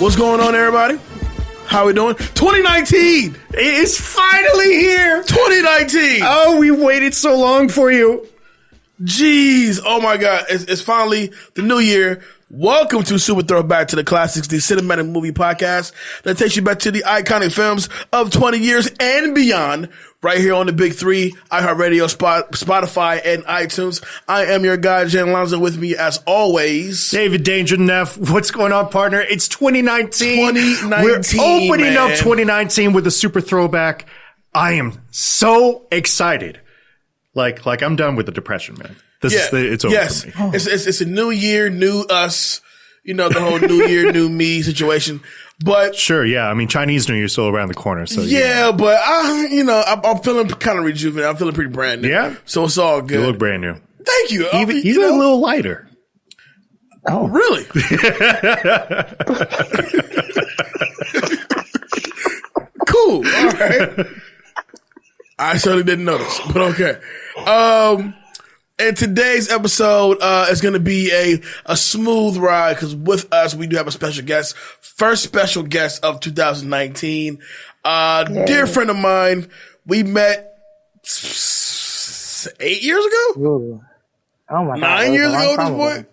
What's going on, everybody? How we doing? 2019! It's finally here! 2019! Oh, we waited so long for you. Jeez. Oh, my God. It's finally the new year. Welcome to Super Throwback to the Classics, the cinematic movie podcast that takes you back to the iconic films of 20 years and beyond, right here on the Big Three, iHeartRadio, Spotify, and iTunes. I am your guy, Jen Alonzo, with me as always. David Danger Neff, what's going on, partner? It's 2019. 2019, We're opening man. up 2019 with a Super Throwback. I am so excited. Like I'm done with the depression, man. It's over for me. It's a new year, new us, you know, the whole new year, new me situation. But sure, yeah. I mean, Chinese New Year's still around the corner, so yeah. But I'm feeling kind of rejuvenated. I'm feeling pretty brand new. Yeah, so it's all good. You look brand new. Thank you. Even a little lighter. Oh, really? Cool. All right. I certainly didn't notice, but okay. And today's episode is going to be a smooth ride because with us, we do have a special guest. First special guest of 2019. Dear friend of mine, we met 8 years ago? Ooh. Oh my God. 9 years ago at this point?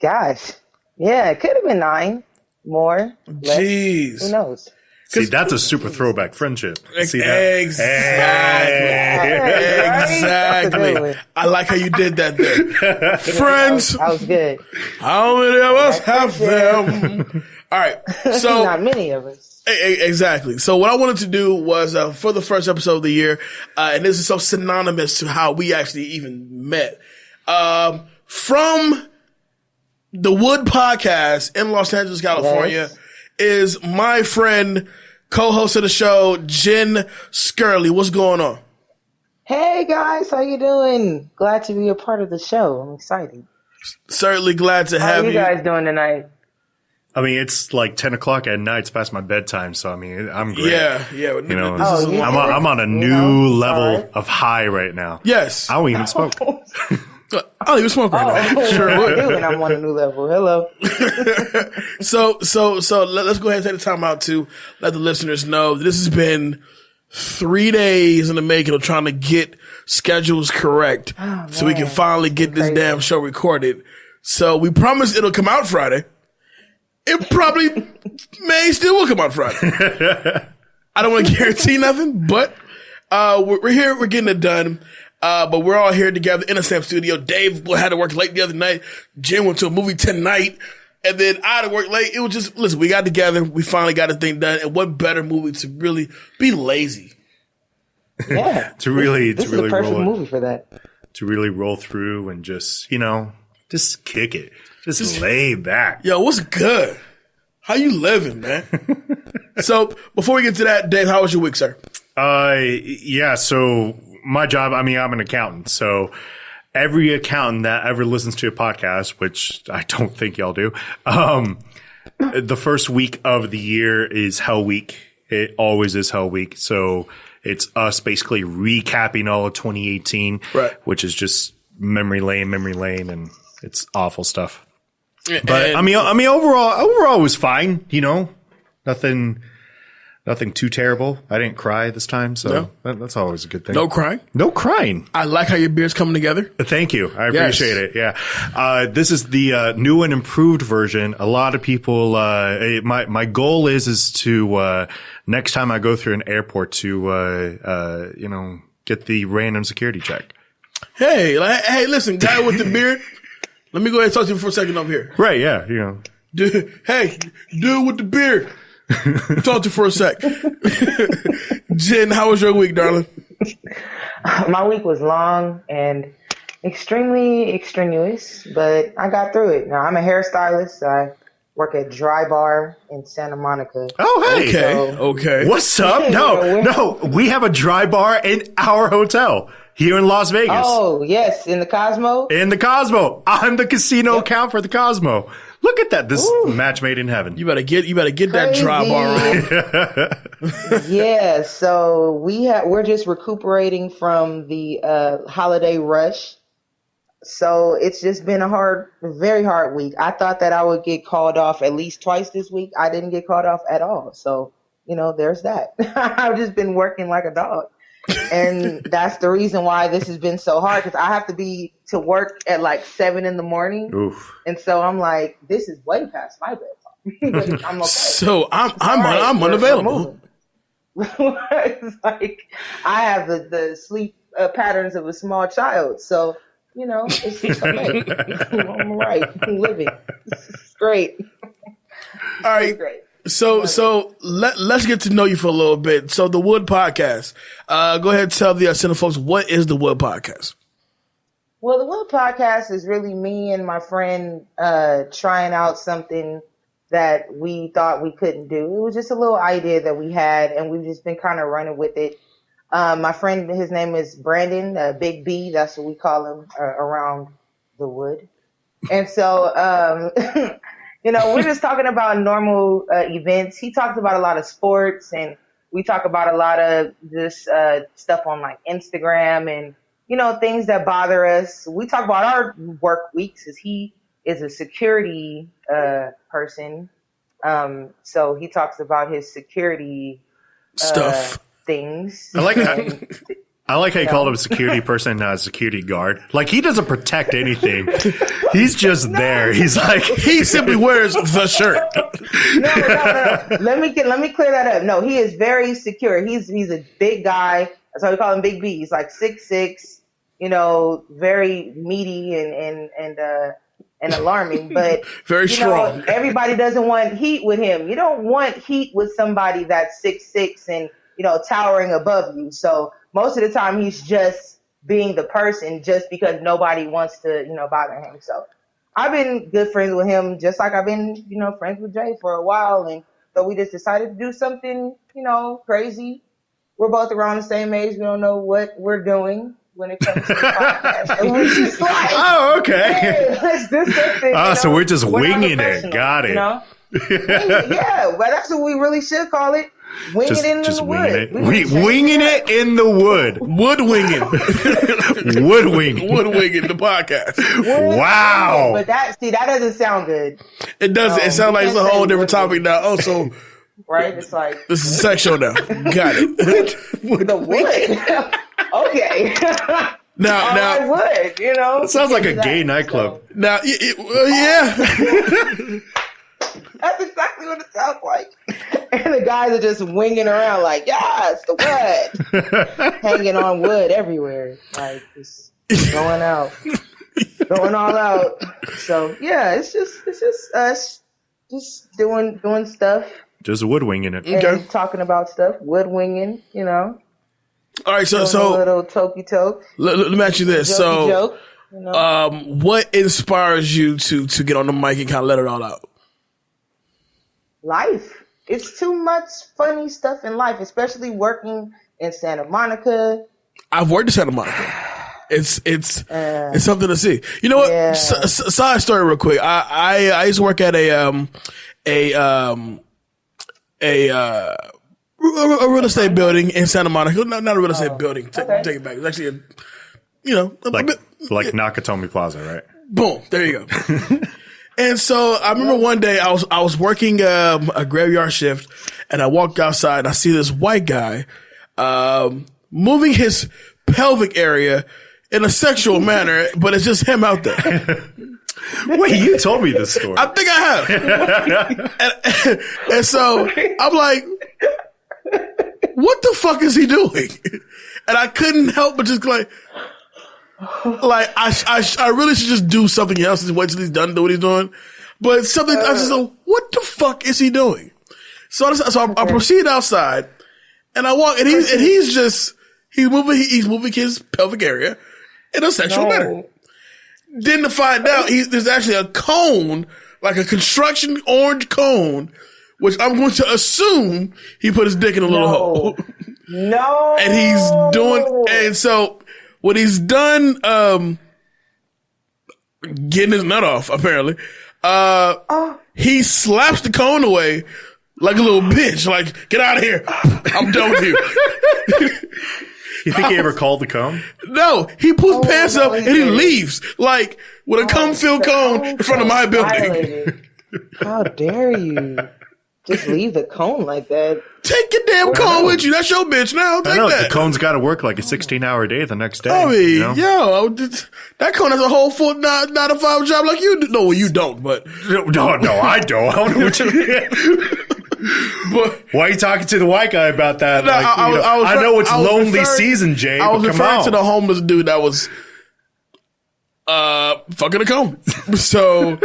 Gosh. Yeah, it could have been 9 more. Jeez. Who knows? See, that's a super throwback friendship. See that? Exactly. I like how you did that there. Friends. That was good. How many of us have them? All right. So not many of us. Exactly. So what I wanted to do was, for the first episode of the year, and this is so synonymous to how we actually even met, from the Wood Podcast in Los Angeles, California, is my friend, co-host of the show, Jen Scurlie. What's going on? Hey guys, how you doing? Glad to be a part of the show. I'm excited. Certainly glad to have you. How are you guys doing tonight? I mean, it's like 10 o'clock at night. It's past my bedtime, so I mean, I'm great. Yeah. You know, I'm on a new level of high right now. Yes. I don't even smoke. I don't even smoke right now. Sure would. And I'm on a new level. Hello. So let's go ahead and take the time out to let the listeners know this has been 3 days in the making of trying to get schedules correct so we can finally get this damn show recorded. So we promise it'll come out Friday. It probably may still will come out Friday. I don't want to guarantee nothing, but we're here. We're getting it done. But we're all here together in the same studio. Dave had to work late the other night. Jen went to a movie tonight. And then I had to work late. It was just, listen, we got together. We finally got the thing done. And what better movie to really be lazy? Yeah. to really is the perfect roll movie for that. To really roll through and just, just kick it. Just lay back. Yo, what's good? How you living, man? So before we get to that, Dave, how was your week, sir? Yeah. So my job, I mean, I'm an accountant. So every accountant that ever listens to a podcast, which I don't think y'all do, the first week of the year is Hell Week. It always is Hell Week. So it's us basically recapping all of 2018, right? Which is just memory lane, and it's awful stuff. But I mean, overall it was fine. Nothing too terrible. I didn't cry this time, so that's always a good thing. No crying? No crying. I like how your beard's coming together. Thank you. I appreciate it. Yeah. This is the new and improved version. A lot of people, my goal is to next time I go through an airport to get the random security check. Hey, listen, guy with the beard. Let me go ahead and talk to you for a second over here. Right, yeah, Dude with the beard. Talk to you for a sec. Jen, how was your week, darling? My week was long and extremely extraneous, but I got through it. Now, I'm a hairstylist. I work at Dry Bar in Santa Monica. Oh, hey. Okay. What's up? No. We have a Dry Bar in our hotel here in Las Vegas. Oh, yes. In the Cosmo? In the Cosmo. I'm the casino account for the Cosmo. Look at that. This match made in heaven. You better get that Dry Bar on. Yeah. So we're just recuperating from the holiday rush. So it's just been a very hard week. I thought that I would get called off at least twice this week. I didn't get called off at all. So, there's that. I've just been working like a dog. And that's the reason why this has been so hard, because I have to be to work at like 7 a.m. Oof. And so I'm like, this is way past my bedtime. But I'm okay. So I'm unavailable. It's like I have the sleep patterns of a small child. So, it's just okay. I'm all right. I'm living. It's great. All right. Great. So let's get to know you for a little bit. So the Wood Podcast. Go ahead and tell the center folks, what is the Wood Podcast? Well, the Wood Podcast is really me and my friend trying out something that we thought we couldn't do. It was just a little idea that we had, and we've just been kind of running with it. My friend, his name is Brandon, Big B. That's what we call him around the wood. And so, we're just talking about normal events. He talks about a lot of sports, and we talk about a lot of this stuff on like Instagram and, things that bother us. We talk about our work weeks, as he is a security person. So he talks about his security stuff. Things. I like how you called him a security person, not a security guard. Like, he doesn't protect anything. He's just there. He's like, he simply wears the shirt. No. Let me clear that up. No, he is very secure. He's a big guy. That's why we call him Big B. He's like 6'6", very meaty and alarming, but very strong. Everybody doesn't want heat with him. You don't want heat with somebody that's 6'6" and towering above you. So most of the time he's just being the person, just because nobody wants to bother him. So I've been good friends with him, just like I've been friends with Jay for a while, and so we just decided to do something crazy. We're both around the same age. We don't know what we're doing when it comes to the podcast. And we're just like, oh, okay. Hey, let's do something. So we're just winging it. Got it. Yeah, well, that's what we really should call it. Winging it in the wood. Winging it in the wood. Woodwinging. Woodwinging the podcast. Wow. But that doesn't sound good. It doesn't. It sounds like it's a whole different topic now. Oh, so right? It's like this is sexual now. Got it. The wood. Okay. Now, wood. It sounds like a gay nightclub. So. Now, yeah. That's exactly what it sounds like. And the guys are just winging around like, yes, the wood. Hanging on wood everywhere. Like, just going out. Going all out. So, yeah, it's just us just doing stuff. Just wood winging it. And talking about stuff. Wood winging, All right, so a little tokey toke. Let me ask you this. Joke, what inspires you to get on the mic and kind of let it all out? Life. It's too much funny stuff in life, especially working in Santa Monica. I've worked in Santa Monica. It's something to see. You know what? Yeah. Side story, real quick. I used to work at a real estate building in Santa Monica. Not a real estate building. Take it back. It's actually like Nakatomi Plaza, right? Boom. There you go. And so I remember one day I was working a graveyard shift, and I walked outside and I see this white guy moving his pelvic area in a sexual manner, but it's just him out there. Wait, you told me this story. I think I have. and so I'm like, what the fuck is he doing? And I couldn't help but just like I really should just do something else and wait till he's done doing what he's doing. But something, I just go, what the fuck is he doing? So I proceed outside and I walk and he's moving his pelvic area in a sexual manner. Then to find out there's actually a cone, like a construction orange cone, which I'm going to assume he put his dick in a little hole. No. And he's doing, and so when he's done, getting his nut off, apparently, he slaps the cone away like a little bitch. Like, get out of here. I'm done with you. You think he ever called the cone? No, he pulls pants up and he didn't. leaves. Like, with a cum-filled cone in front of my building. Violated. How dare you just leave the cone like that? Take your damn cone with you. That's your bitch now. Take I know, that. the cone's got to work like a 16-hour day the next day. I mean, you know? that cone has a whole full 9 to 5 job like you do. No, well, you don't, but. No, I don't. I don't know what you But, why are you talking to the white guy about that? No, Like, I know it's lonely season, Jay. I was but come referring on. to the homeless dude that was fucking a cone. So,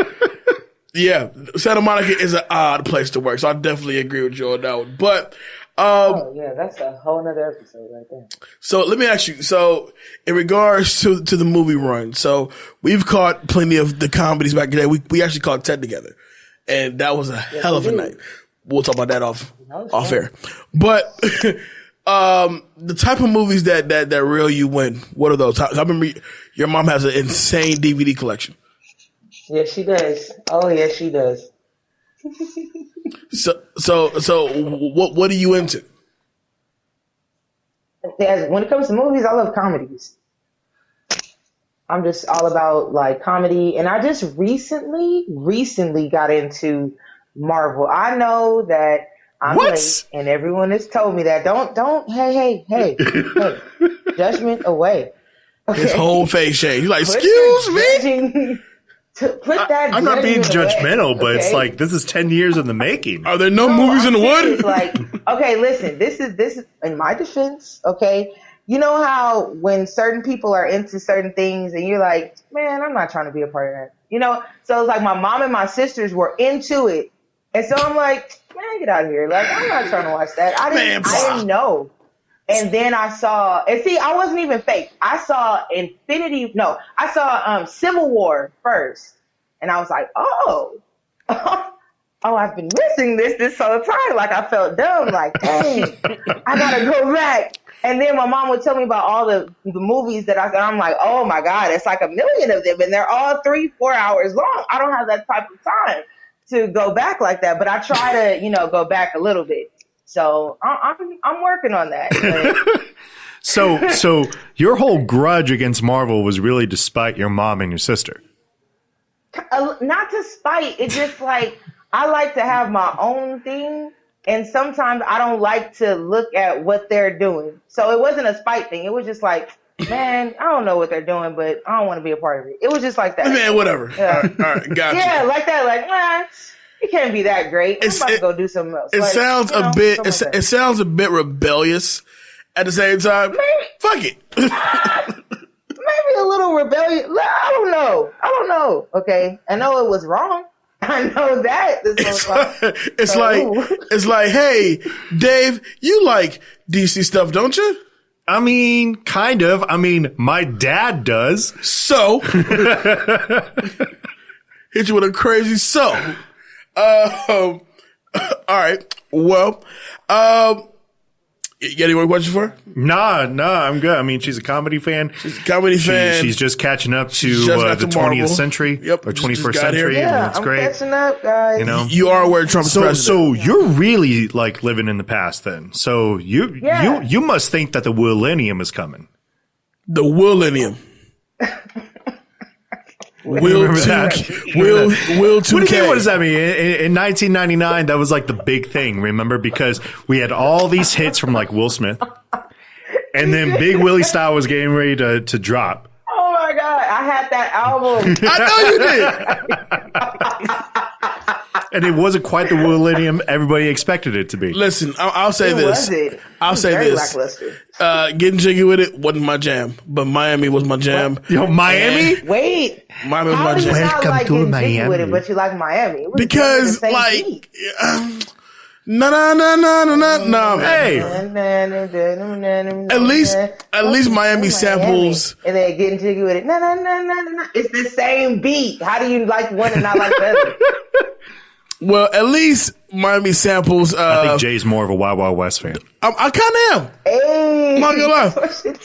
yeah, Santa Monica is an odd place to work. So I definitely agree with you on that one. But, Yeah, that's a whole nother episode right there. so let me ask you. So, in regards to the movie run, so we've caught plenty of the comedies back in the day. We actually caught Ted together, and that was a hell of a night. We'll talk about that off air. But the type of movies that reel you in, what are those? I remember your mom has an insane DVD collection. Yeah, she does. Oh, yeah, she does. So what are you into? When it comes to movies, I love comedies. I'm just all about like comedy, and I just recently got into Marvel. I know that I'm late, and everyone has told me that. Don't. Hey. Judgment away. Okay? His whole face shade. He's like, excuse me. Put that. I'm not being judgmental, away, but it's okay? like this is 10 years in the making. Are there no movies in the wood? Like, okay, listen. This is in my defense. Okay, you know how when certain people are into certain things, and you're like, man, I'm not trying to be a part of that. You know, so it's like my mom and my sisters were into it, and so I'm like, man, get out of here. Like, I'm not trying to watch that. I didn't know. And then I saw, and see, I wasn't even fake. I saw Civil War first. And I was like, oh, I've been missing this whole time. Like, I felt dumb. Like, dang, I gotta go back. And then my mom would tell me about all the movies that I'm like, oh my God, it's like 1 million of them. And they're all 3-4 hours long. I don't have that type of time to go back like that. But I try to, go back a little bit. So I'm working on that. So your whole grudge against Marvel was really despite your mom and your sister. Not to spite. It's just like I like to have my own thing, and sometimes I don't like to look at what they're doing. So it wasn't a spite thing. It was just like, man, I don't know what they're doing, but I don't want to be a part of it. It was just like that. Man, whatever. Yeah. All right, gotcha. Yeah, like that. Like, nah, it can't be that great. I'm about to go do something else. It sounds a bit. It sounds a bit rebellious. At the same time, fuck it. Maybe a little rebellious. I don't know. Okay, I know it was wrong. I know that. It's like, hey, Dave, you like DC stuff, don't you? I mean, kind of. I mean, my dad does. So, hit you with a crazy so. All right. Well, you got any more questions for her? Nah, I'm good. I mean, she's a comedy fan. She's a comedy fan. She's just catching up to the 20th Marvel. century or 21st century. Yeah, it's I'm great. catching up, guys. You know, you are aware Trump's president. So you're really like living in the past then. So you must think that the millennium is coming. The millennium. Will 2K. Will 2K. What do you mean? What does that mean? In 1999, that was like the big thing. Remember, because we had all these hits from like Will Smith, and then Big Willie Style was getting ready to drop. Oh my God, I had that album. I know you did. And it wasn't quite the millennium everybody expected it to be. Listen, I'll say this. I'll say this. Getting jiggy with it wasn't my jam, but Miami was my jam. Yo, Miami? Wait. Miami was my jam. Welcome to Miami. With it, but you like Miami. Because, like, no. Hey. At least Miami samples. And then getting jiggy with it. No. It's the same beat. How do you like one and not like the other? Well, at least Miami samples. I think Jay's more of a Wild Wild West fan. I kind of am. Hey. I'm not gonna lie.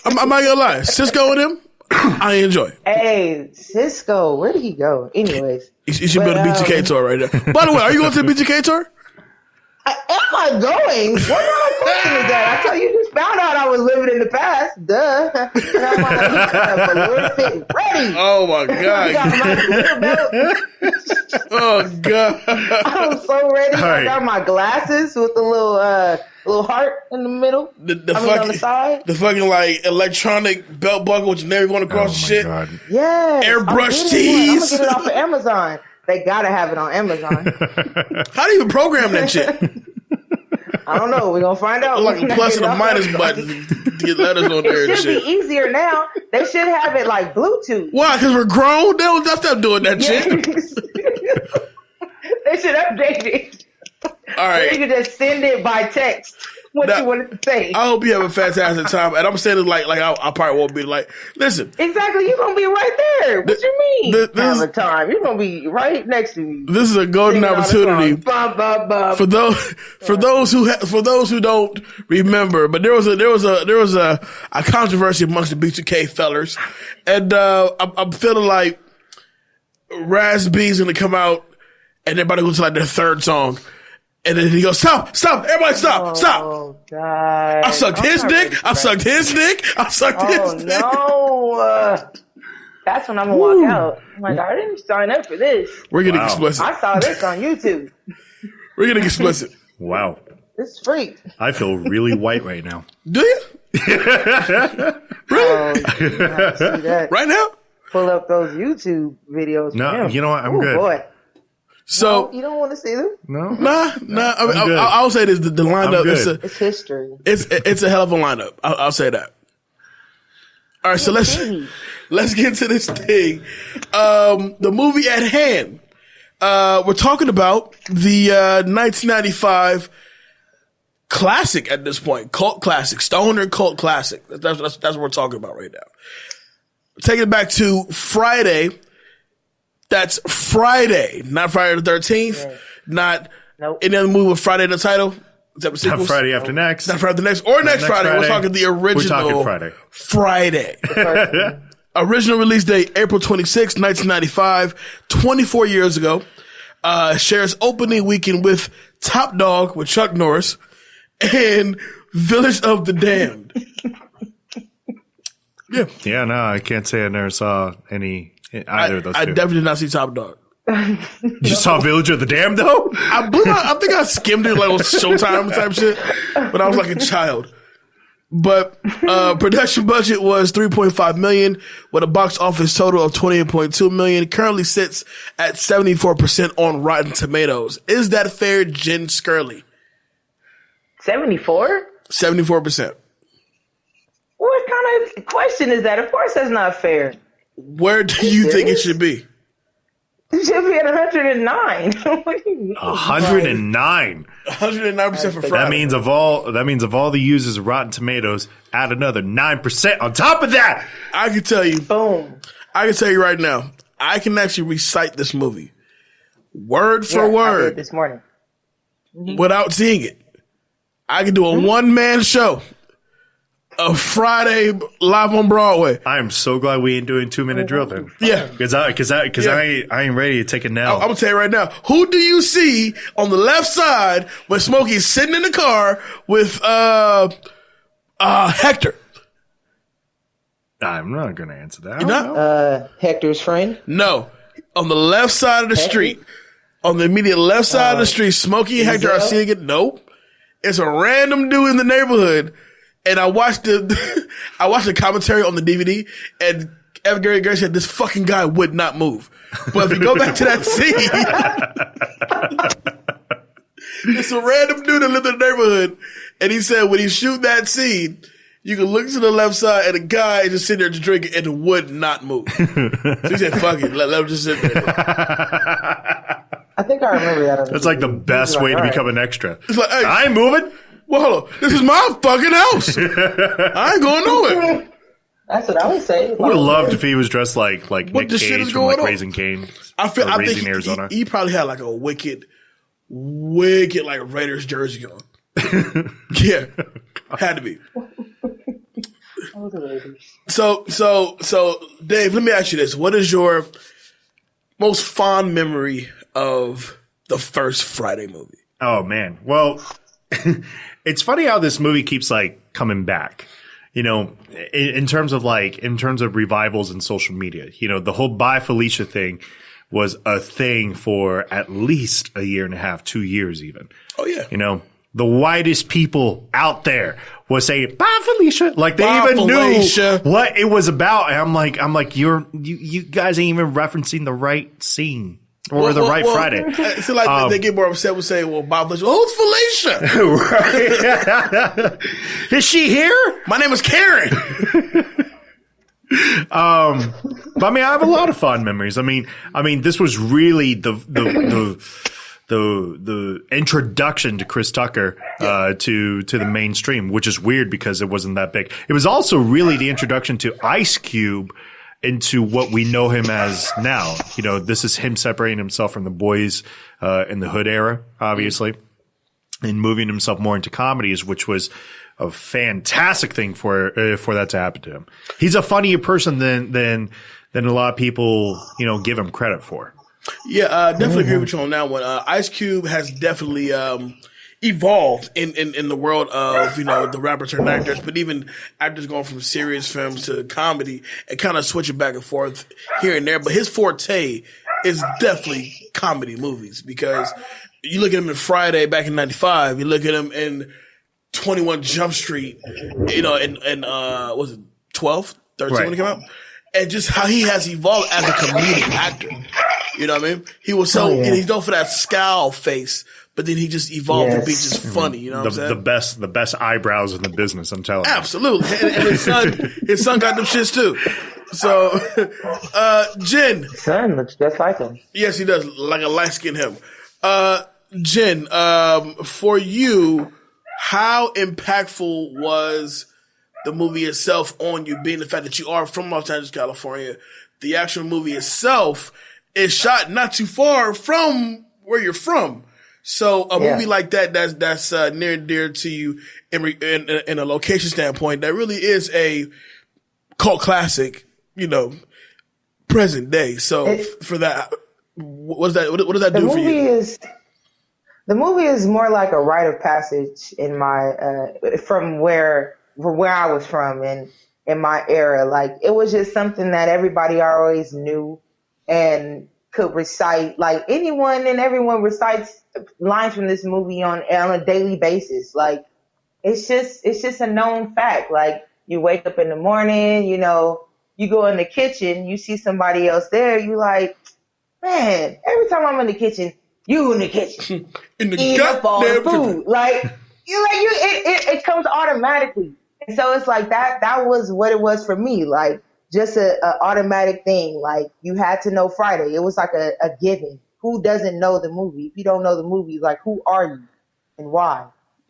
I'm not gonna lie. Cisco and him, I enjoy. Hey, Cisco, where did he go? Anyways. You should build a BTK tour right now. By the way, are you going to the BTK tour? Am I going? What kind of question is that? I tell you, just found out I was living in the past. Duh. And I'm like, ready. Oh my I god. got my clear belt. Oh god. I'm so ready. All I right. got my glasses with the little heart in the middle. The on the fucking side. the fucking like electronic belt buckle with your name going across the shit. God. Yes. Airbrush I'm tees. gonna get it off of Amazon. They gotta have it on Amazon. How do you even program that shit? I don't know. We're gonna find out. Like a when I plus get and a off minus Amazon. button to get letters on there and It should shit. be easier now. They should have it like Bluetooth. Why? Because we're grown? They don't stop doing that shit. They should All update it. You right. can just send it by text what Now, you want to say. I hope you have a fantastic time. And I'm saying it like I probably won't be like, listen, Exactly. You're going to be right there. What you mean? this- Have a time. You're going to be right next to me. this is a golden Singing all the opportunity songs. Bum, bum, bum. for those who don't remember. But there was a controversy amongst the BTTC fellers, and I'm feeling like Raz B's gonna come out and everybody goes to like their third song. And then he goes, stop, everybody stop. Oh, God. I sucked his dick. I sucked his dick. I sucked his Oh, dick. no. That's when I'm going to walk out. I'm like, I didn't sign up for this. We're getting Wow. explicit. I saw this on YouTube. We're getting explicit. Wow. It's free. I feel really white right now. Do you? Oh, you have to see that. Right now? Pull up those YouTube videos. No, for him. you know what? I'm Ooh, good. Boy. So, You don't want to see them? No? nah. I'm good. I'll say this: the lineup I'm is good. It's history. it's a hell of a lineup. I'll say that. All right, so let's get to this thing. The movie at hand. We're talking about the 1995 classic at this point, cult classic, stoner cult classic. That's what we're talking about right now. Taking it back to Friday. That's Friday, not Friday the 13th, not Nope. any other movie with Friday in the title. Is that the sequels? Not Friday after next. Not Friday the next, or next Friday. We're talking the original. We're talking Friday. Friday. First one. Original release date, April 26, 1995, 24 years ago. Shares opening weekend with Top Dog with Chuck Norris and Village of the Damned. Yeah, no, I can't say I never saw either of those I two. definitely did not see Top Dog. You saw Village of the Damned, though? I think I skimmed it like on Showtime type shit, but I was like a child. But production budget was $3.5 million, with a box office total of $28.2 million. Currently sits at 74% on Rotten Tomatoes. Is that fair, Jen Scurlie? 74? 74%. What kind of question is that? Of course that's not fair. Where do you think it should be? It should be at 109. 109. 109% for Friday. That means of all the users of Rotten Tomatoes, add another 9% on top of that. I can tell you. Boom. I can tell you right now. I can actually recite this movie word for Yeah, I did word this morning. without seeing it. I can do a one-man show. A Friday live on Broadway. I am so glad we ain't doing 2-minute drill then. Yeah. Because I ain't ready to take a I'm L. gonna tell you right now. Who do you see on the left side when Smokey's sitting in the car with Hector? I'm not going to answer that. You know? Hector's friend. No. On the left side of the street. On the immediate left side of the street, Smokey and Hector are Denzel? seeing it. Nope. It's a random dude in the neighborhood. And I watched the commentary on the DVD, and Evan Gary said this fucking guy would not move. But if you go back to that scene, it's a random dude that lived in the neighborhood, and he said when he shoot that scene, you can look to the left side, and the guy is just sitting there just drinking and would not move. So he said, "Fuck it, let him just sit there." I think I remember that. That's like the best way to become an extra. It's like, hey, I ain't moving. well, hold on, this is my fucking house. I ain't going nowhere. That's what I would say. I would have loved if he was dressed like Nick the shit is Cage from going on? Raising Cane. I Raising think Arizona. he probably had like a wicked like Raiders jersey on. Yeah, had to be. So, Dave, let me ask you this: what is your most fond memory of the first Friday movie? Oh man. Well, it's funny how this movie keeps like coming back. You know, in terms of revivals in social media. You know, the whole Bye Felicia thing was a thing for at least a year and a half, 2 years even. Oh yeah. You know, the whitest people out there was saying "Bye Felicia," like they Bye, even Felicia. knew what it was about. And I'm like, you guys ain't even referencing the right scene or the right Friday. I feel like they get more upset with saying, "Well, Bob Felicia, who's Felicia? Right? Is she here? My name is Karen." But I mean, I have a lot of fond memories. I mean, this was really the introduction to Chris Tucker to the mainstream, which is weird because it wasn't that big. It was also really the introduction to Ice Cube into what we know him as now. You know, this is him separating himself from the Boys in the Hood era, obviously, and moving himself more into comedies, which was a fantastic thing for that to happen to him. He's a funnier person than a lot of people, you know, give him credit for. Yeah, definitely agree with you on that one. Ice Cube has definitely evolved in the world of, you know, the rappers and actors, but even actors going from serious films to comedy and kind of switching back and forth here and there. But his forte is definitely comedy movies, because you look at him in Friday back in '95, you look at him in 21 Jump Street, you know, and was it 12, 13 when it came out? And just how he has evolved as a comedic actor. You know what I mean? He was he's known for that scowl face, but then he just evolved to be just funny. You know what I'm saying? The best eyebrows in the business, I'm telling you. Absolutely. And his son got them shits too. So, Jen. His son looks just like him. Yes, he does. Like a light skin him. Jen, for you, how impactful was the movie itself on you, being the fact that you are from Los Angeles, California? The actual movie itself is shot not too far from where you're from. So a movie like that's near and dear to you in a location standpoint, that really is a cult classic, you know, present day. So for that, what does that do for you? The movie is more like a rite of passage in my from where I was from and in my era. Like, it was just something that everybody always knew and could recite. Like, anyone and everyone recites lines from this movie on a daily basis. Like, it's just a known fact. Like, you wake up in the morning, you know, you go in the kitchen, you see somebody else there, you like, man, every time I'm in the kitchen, you in the kitchen, in the eat up all the food. It It comes automatically. And so it's like that was what it was for me. Like, just a automatic thing. Like, you had to know Friday. It was like a given. Who doesn't know the movie? If you don't know the movie, like, who are you and why?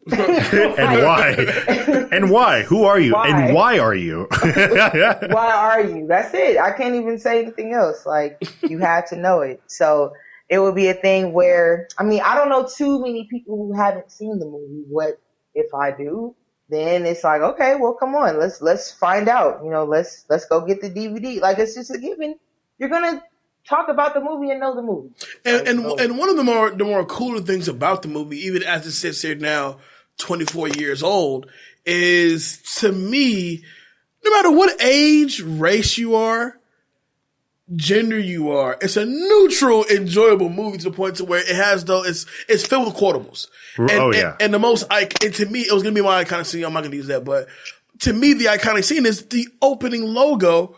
And why? And why? Who are you? Why? And why are you? Why are you? That's it. I can't even say anything else. Like, you had to know it. So it would be a thing where, I mean, I don't know too many people who haven't seen the movie. What if I do? Then it's like, okay, well, come on, let's find out. You know, let's go get the DVD. Like, it's just a given. You're gonna talk about the movie and know the movie. And one of the more cooler things about the movie, even as it sits here now, 24 years old, is, to me, no matter what age, race you are, gender you are, it's a neutral, enjoyable movie to the point to where it has it's filled with quotables. And the most and to me, it was gonna be my iconic scene. I'm not gonna use that, but to me, the iconic scene is the opening logo,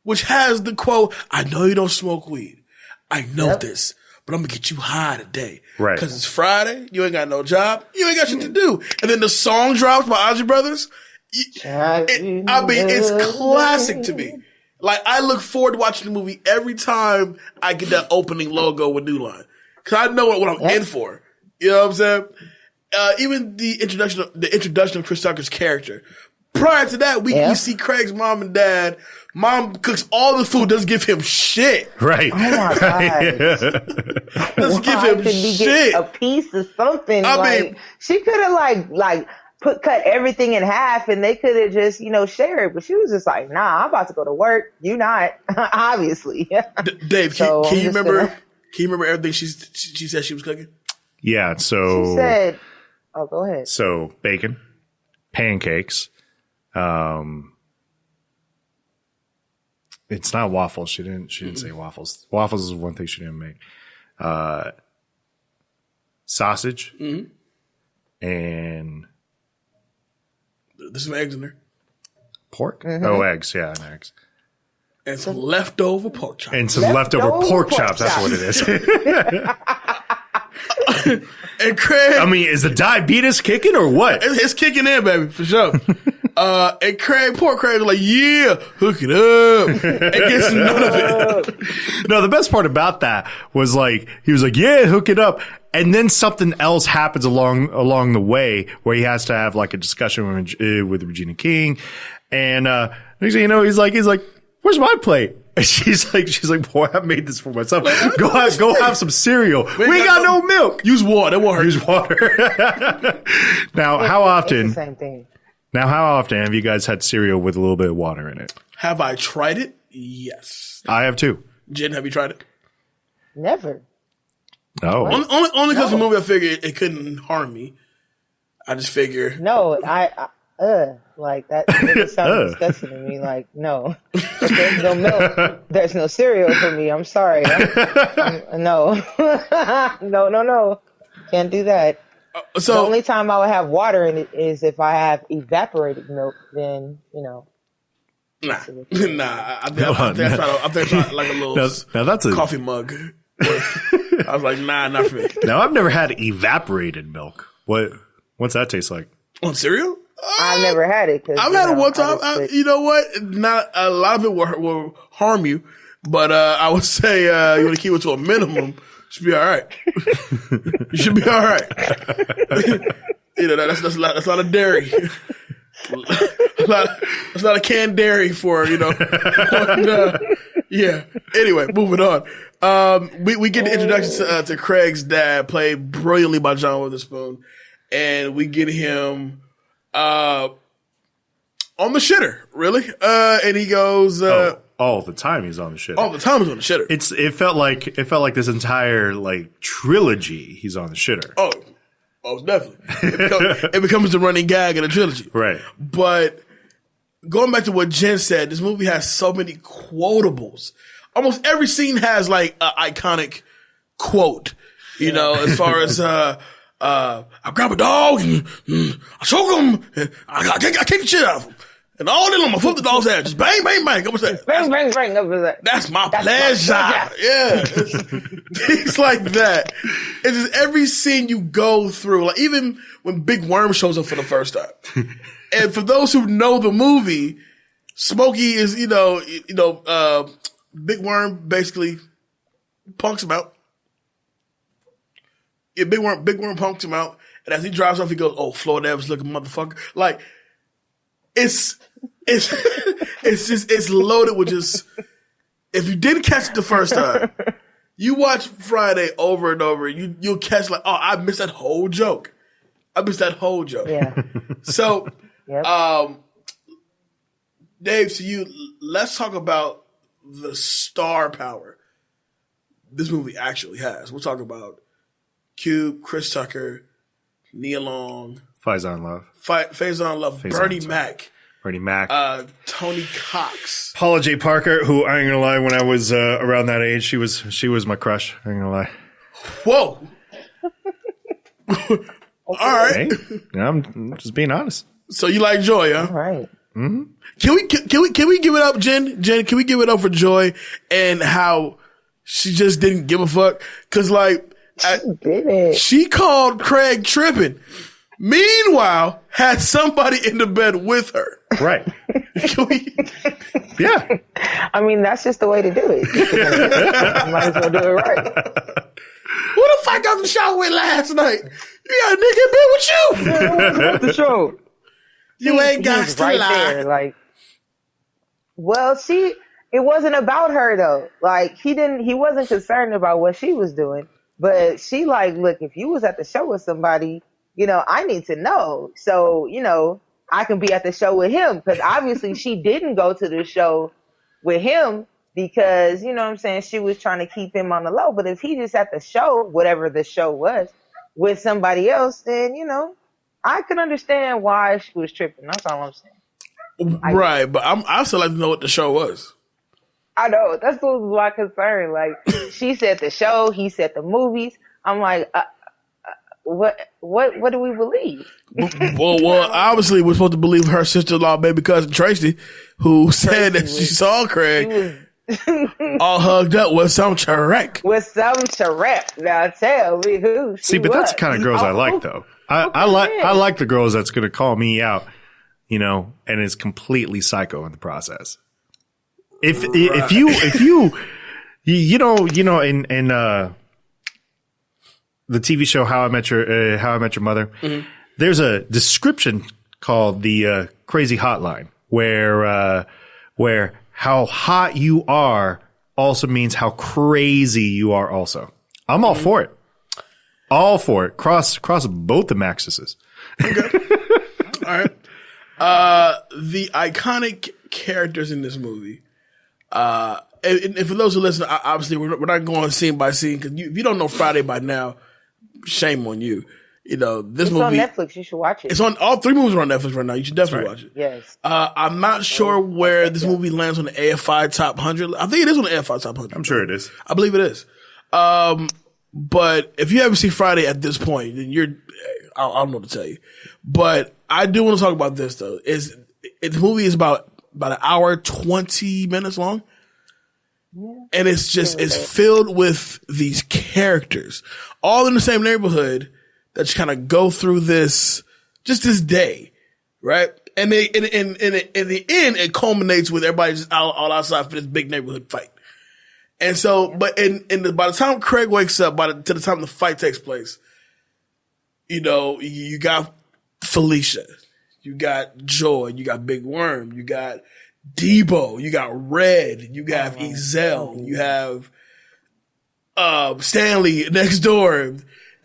which has the quote, "I know you don't smoke weed. I know this, but I'm gonna get you high today. Right. Because it's Friday, you ain't got no job, you ain't got shit to do." And then the song drops by Ozzy Brothers. It's classic to me. Like, I look forward to watching the movie every time I get that opening logo with New Line. Cause I know what I'm in for. You know what I'm saying? Even the introduction of Chris Tucker's character. Prior to that, we see Craig's mom and dad. Mom cooks all the food, doesn't give him shit. Right. Oh my God. Doesn't give him shit. A piece of something. I mean, she could have cut everything in half and they could have just, shared. But she was just like, nah, I'm about to go to work. You not, obviously. Dave, can you remember everything she said she was cooking? Yeah, so She said, "Oh, go ahead." so bacon, pancakes. It's not waffles. She didn't say waffles. Waffles is one thing she didn't make. Sausage and There's some eggs in there. pork. Oh, eggs. Yeah, and eggs. And some leftover pork chops. And some leftover pork chops. That's what it is. And Craig, I mean, is the diabetes kicking or what? it's kicking in, baby, for sure. And poor Craig was like, yeah, hook it up. And gets none of it. No, the best part about that was like, he was like, yeah, hook it up. And then something else happens along the way where he has to have like a discussion with Regina King. And, next thing you know, he's like, where's my plate? And she's like, boy, I made this for myself. Go have some cereal. We ain't got no milk. Use water. That won't hurt. Use water. Now, how often? It's the same thing. Now, how often have you guys had cereal with a little bit of water in it? Have I tried it? Yes. I have too. Jen, have you tried it? Never. Oh. Only because the movie I figured it couldn't harm me. I just figure. No, like that. It sounds disgusting to me. Like, no, if there's no milk, there's no cereal for me. I'm sorry. No, no. Can't do that. So the only time I would have water in it is if I have evaporated milk. Then Nah. I think I tried like a little now that's a coffee mug. I was like, nah, not for me. Now I've never had evaporated milk. What's that taste like? On cereal? I've never had it. I've had it one time. You know what? Not a lot of it will harm you, but I would say you want to keep it to a minimum. Should be all right. You should be all right. That's a lot of dairy. That's not a canned dairy for yeah. Anyway, moving on. We get the introduction to Craig's dad, played brilliantly by John Witherspoon, and we get him on the shitter, really. And he goes all the time he's on the shitter. All the time he's on the shitter. It felt like this entire like trilogy he's on the shitter. Oh, definitely. It becomes the running gag in the trilogy. Right. But going back to what Jen said, this movie has so many quotables. Almost every scene has like an iconic quote, as far as, I grab a dog and I choke him and I kick the shit out of him. And all day long, I flip the dog's ass. Just bang, bang, bang. Up his ass. Bang, bang, bang. Up his ass. That's my pleasure. Yeah. Things like that. It's just every scene you go through, like even when Big Worm shows up for the first time. And for those who know the movie, Smokey is, Big Worm basically punks him out. Yeah, Big Worm punks him out. And as he drives off, he goes, "Oh, Florida Evans looking motherfucker." Like, it's loaded with just, if you didn't catch it the first time, you watch Friday over and over, you'll catch like, oh, I missed that whole joke. Yeah. So, Yep. Dave, to let's talk about the star power this movie actually has. We'll talk about Cube, Chris Tucker, Nia Long, Faison Love, Bernie Mac, Tony Cox, Paula J. Parker, who I ain't gonna lie, when I was around that age, she was my crush. I ain't gonna lie. Whoa. All right. Hey, I'm just being honest. So you like Joy, huh? All right. Mm-hmm. Can we give it up, Jen? Jen, can we give it up for Joy and how she just didn't give a fuck? Cause like, she called Craig tripping. Meanwhile, had somebody in the bed with her. Right. Yeah. I mean, that's just the way to do it. Might as well do it right. Who the fuck got the show with last night? You got a nigga in bed with you. Yeah, what's the show? You ain't got to right lie. There, like, well, it wasn't about her though. Like, he wasn't concerned about what she was doing, but she like, look, if you was at the show with somebody, I need to know. So, I can be at the show with him. Cause obviously she didn't go to the show with him because, you know what I'm saying? She was trying to keep him on the low. But if he just at the show, whatever the show was, with somebody else, then, I can understand why she was tripping. That's all I'm saying. Right, but I still like to know what the show was. I know. That's what was my concern. Like, she said the show, he said the movies. I'm like, what do we believe? Well, obviously we're supposed to believe her sister-in-law, baby cousin Tracy, who said that she saw Craig all hugged up with some charek. With some charek. Now tell me who she See, but that's the kind of girls I like, though. I like the girls that's going to call me out, and is completely psycho in the process. If you in the TV show How I Met Your Mother, there's a description called the Crazy Hotline, where how hot you are also means how crazy you are. Also, I'm all for it. All for it. Cross both the maxes. Okay. All right. The iconic characters in this movie. And for those who listen, obviously we're not going scene by scene because if you don't know Friday by now, shame on you. This it's movie on Netflix. You should watch it. It's on all 3 movies are on Netflix right now. You should definitely watch it. Yes. I'm not sure where this movie lands on the AFI Top 100. I think it is on the AFI Top 100. I'm sure it is. I believe it is. But if you haven't seen Friday at this point, then I don't know what to tell you. But I do want to talk about this though. The movie is about an hour, 20 minutes long. Yeah. And it's filled with these characters all in the same neighborhood that just kind of go through this day. Right. And in the end, it culminates with everybody just all outside for this big neighborhood fight. And so, but by the time Craig wakes up, to the time the fight takes place, you got Felicia, you got Joy, you got Big Worm, you got Debo, you got Red, you got Ezel, you have Stanley next door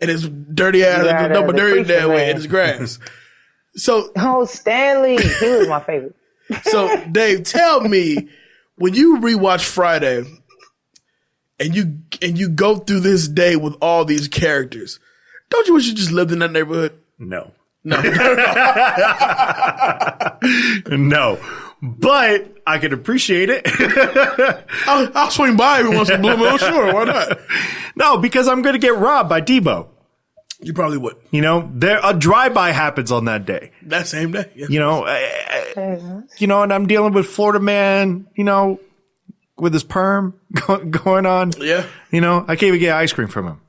and his dirty ass, dirty that way in his grass. So, Stanley, he was my favorite. So, Dave, tell me, when you rewatch Friday and you go through this day with all these characters, don't you wish you just lived in that neighborhood? No. No. No. But I can appreciate it. I'll swing by every once in a blue moon. Sure, why not? No, because I'm going to get robbed by Debo. You probably would. A drive-by happens on that day. That same day. Yeah. And I'm dealing with Florida man, with his perm going on. Yeah. I can't even get ice cream from him.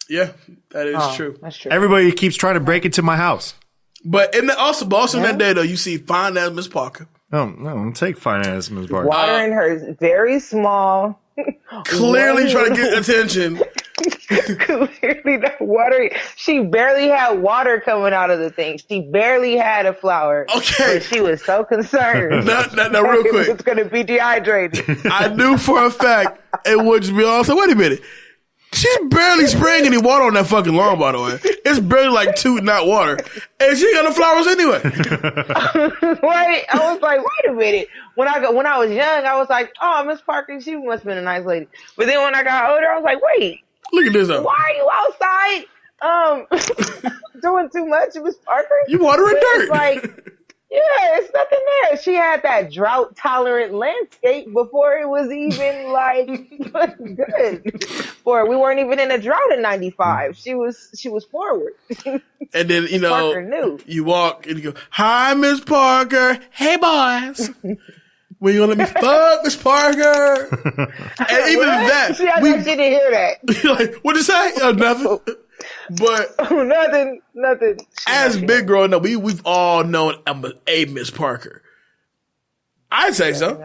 Yeah, that is true. That's true. Everybody keeps trying to break into my house. But also in that day, though, you see fine ass Miss Parker. Oh, no, don't take fine ass Miss Parker. Watering her very small. Clearly trying to get attention. Clearly not watering. She barely had water coming out of the thing. She barely had a flower. Okay. But she was so concerned. Now, real quick. It's going to be dehydrated. I knew for a fact it would just be all. So wait a minute. She's barely spraying any water on that fucking lawn, by the way. It's barely like tooting out water. And she ain't got no flowers anyway. Right? I was like, wait a minute. When I was young, I was like, oh, Miss Parker, she must have been a nice lady. But then when I got older, I was like, wait. Look at this though. Why are you outside doing too much, Miss Parker? You watering dirt. It's like, yeah, it's nothing there. She had that drought tolerant landscape before it was even like good. We weren't even in a drought in '95. She was forward. And then Parker knew. You walk and you go, "Hi, Miss Parker. Hey, boys. When you gonna let me fuck, Miss Parker?" And even that, she didn't hear that. Like, what'd you say? Oh, nothing. But nothing. As big growing up, we've all known a Miss Parker. I'd say so.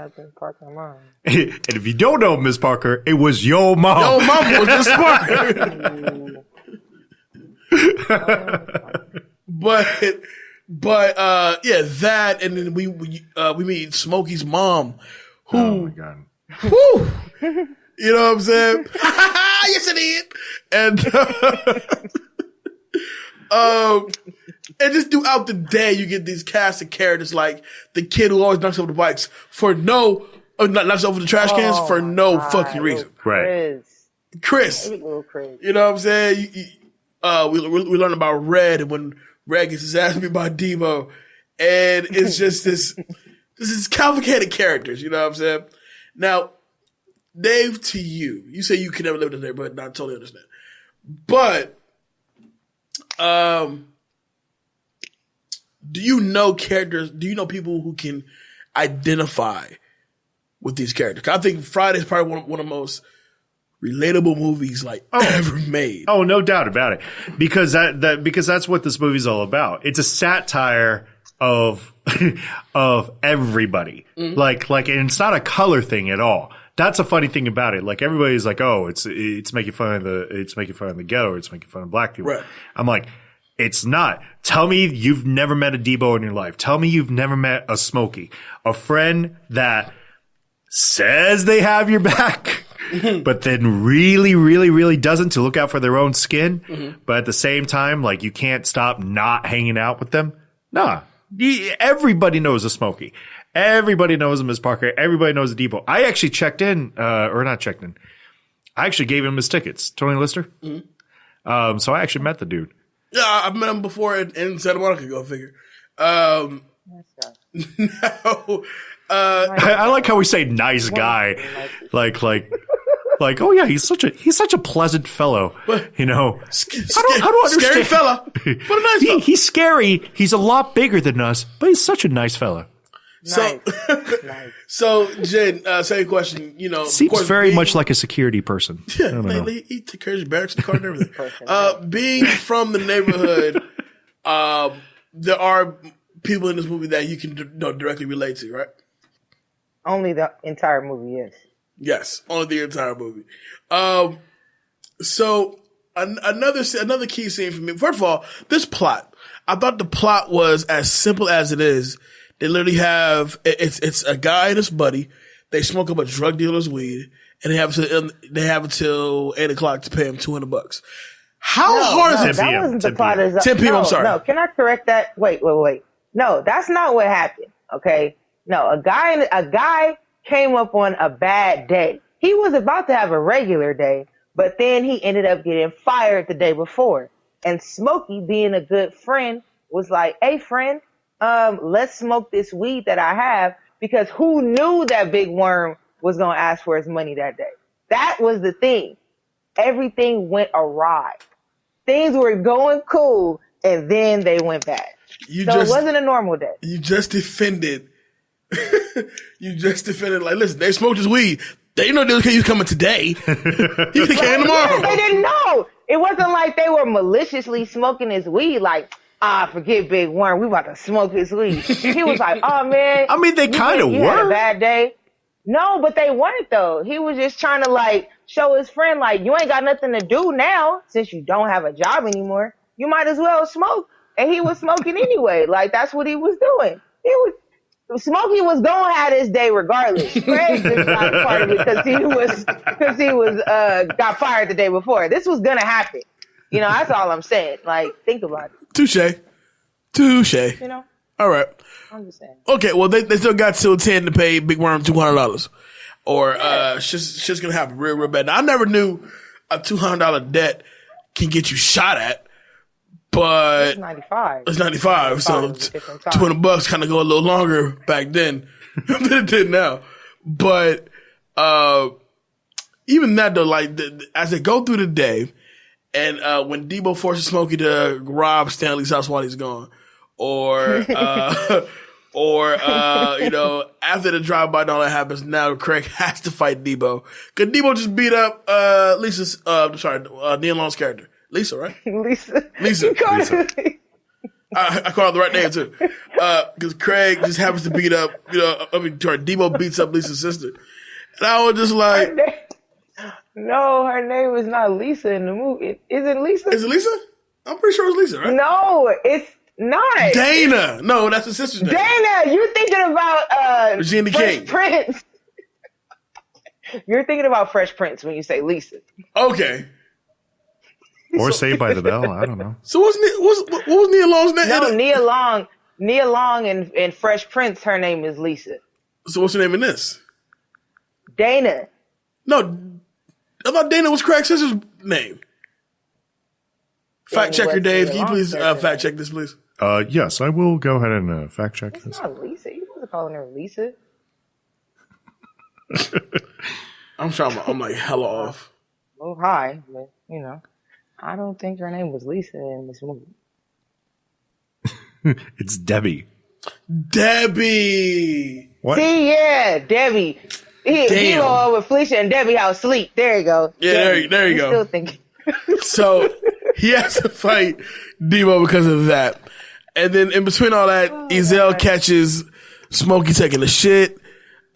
And if you don't know Miss Parker, it was your mom. Your mom was Miss Parker. But yeah, that, and then we meet Smokey's mom, who, oh my God, whew, you know what I'm saying? Yes, it is. And just throughout the day, you get these cast of characters like the kid who always knocks over the bikes for knocks over the trash cans for no fucking reason. Right. Chris. You know what I'm saying? we learn about Red, and when Red gets his ass beat by Debo, and it's just this complicated characters. You know what I'm saying? Now, Dave, to you say you can never live in there, but I totally understand. But, do you know characters? Do you know people who can identify with these characters? I think Friday is probably one of the most relatable movies ever made. Oh, no doubt about it. Because because that's what this movie's all about. It's a satire of of everybody. Mm-hmm. And it's not a color thing at all. That's a funny thing about it. Like, everybody's like, oh, it's making fun of the ghetto, or it's making fun of black people. Right. I'm like, it's not. Tell me you've never met a Debo in your life. Tell me you've never met a Smokey, a friend that says they have your back, but then really, really, really doesn't, to look out for their own skin. Mm-hmm. But at the same time, like, you can't stop not hanging out with them. Nah. Everybody knows a Smokey. Everybody knows a Miss Parker. Everybody knows a Debo. I actually checked in, or not checked in. I actually gave him his tickets. Tony Lister. Mm-hmm. So I actually met the dude. Yeah, I've met him before in Santa Monica. Go figure. No, I like how we say "nice guy," like, oh yeah, he's such a pleasant fellow. You know, how do I understand? Scary fella, but a nice fella. He's scary. He's a lot bigger than us, but he's such a nice fella. So, nice. So Jen, same question. You know, seems very much like a security person. Yeah, he took care of his barracks, the car, and everything. Being from the neighborhood, there are people in this movie that you can directly relate to, right? Only the entire movie, yes. Yes, only the entire movie. So another key scene for me. First of all, this plot. I thought the plot was as simple as it is. They literally have it's a guy and his buddy. They smoke up a drug dealer's weed, and they have until 8:00 to pay him $200. How hard is it? That wasn't the plot. 10 p.m. I'm sorry. No, can I correct that? Wait. No, that's not what happened. Okay. No, a guy came up on a bad day. He was about to have a regular day, but then he ended up getting fired the day before. And Smokey, being a good friend, was like, "Hey, friend. Let's smoke this weed that I have," because who knew that Big Worm was going to ask for his money that day? That was the thing. Everything went awry. Things were going cool, and then they went bad. It wasn't a normal day. You just defended. Like, listen, they smoked his weed. They didn't know he was coming today. He came tomorrow. They didn't know. It wasn't like they were maliciously smoking his weed. Like, forget Big Worm. We about to smoke his weed. He was like, oh, man. I mean, they kind of were. Had a bad day. No, but they weren't, though. He was just trying to, show his friend, you ain't got nothing to do now since you don't have a job anymore. You might as well smoke. And he was smoking anyway. That's what he was doing. Smokey was going to have his day regardless. Craig just got a part of it because he was got fired the day before. This was going to happen. You know, that's all I'm saying. Think about it. Touche. You know? All right. I'm just saying. Okay, well, they still got till 10 to pay Big Worm $200. Or shit's going to happen real, real bad. Now, I never knew a $200 debt can get you shot at, but... It's 95. It's 95, so $200 kind of go a little longer back then than it did now. But even that, though, as they go through the day, and when Debo forces Smokey to rob Stanley's house while he's gone, or after the drive-by and all that happens, now Craig has to fight Debo. Because Debo just beat up Nia Long's character. Lisa, right? Lisa. I called the right name, too. Because Craig just happens to beat up, Debo beats up Lisa's sister. And I was just like... No, her name is not Lisa in the movie. Is it Lisa? Is it Lisa? I'm pretty sure it's Lisa, right? No, it's not. Dana. No, that's her sister's name. Dana, you're thinking about Regina Fresh King. Prince. You're thinking about Fresh Prince when you say Lisa. Okay. Or Saved by the Bell. I don't know. So what was Nia Long's name? No, Nia Long and Fresh Prince, her name is Lisa. So what's her name in this? Dana. No, I thought Dana was Craig's sister's name. Fact checker Dave, West can you please Long fact check this, please? Yes, I will go ahead and fact check It's this. not Lisa. You wasn't calling her Lisa. I'm like hella off. Oh, hi. But, I don't think her name was Lisa in this movie. It's Debbie. Debbie. What? See, yeah, Debbie. He go over Felicia and Debbie house sleep. There you go. Yeah, there you go. Still thinking. So he has to fight Debo because of that. And then in between all that, Ezell catches Smokey taking a shit.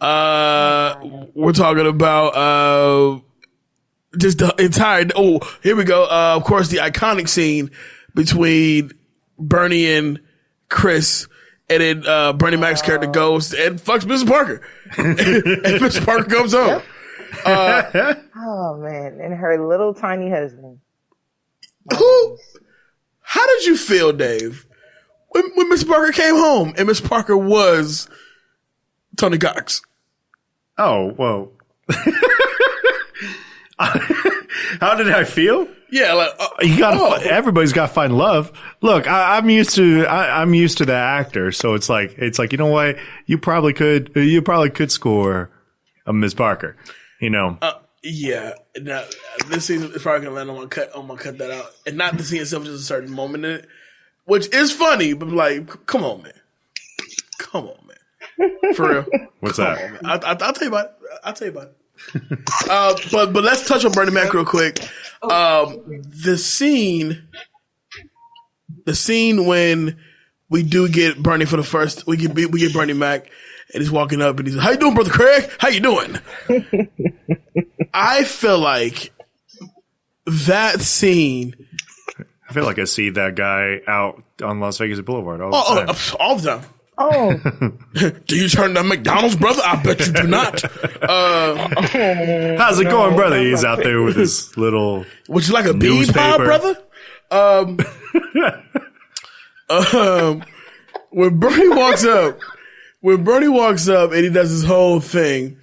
We're talking about just the entire. Oh, here we go. Of course, the iconic scene between Bernie and Chris, and then Bernie Mac's character goes and fucks Mrs. Parker, and Mrs. Parker comes home. Oh man, and her little tiny husband. How did you feel, Dave, when Miss Parker came home and Miss Parker was Tony Cox? Oh, well. How did I feel? Yeah, like you got everybody's got to find love. Look, I'm used to the actor, so it's like you know what, you probably could score a Miss Parker, Yeah. Now, this scene is probably gonna land. I'm gonna cut that out, and not the scene itself, just a certain moment in it, which is funny, but like, come on, man, for real. What's come that? On, man. I'll tell you about it. But let's touch on Bernie Mac real quick. The scene when we do get Bernie for the first, we get Bernie Mac, and he's walking up and he's like, "How you doing, brother Craig? How you doing?" I feel like that scene. I feel like I see that guy out on Las Vegas Boulevard all the time. All the time. Oh, do you turn down McDonald's, brother? I bet you do not. How's it going, brother? He's out there with his little. Would you like a bean pie, brother? When Bernie walks up and he does his whole thing,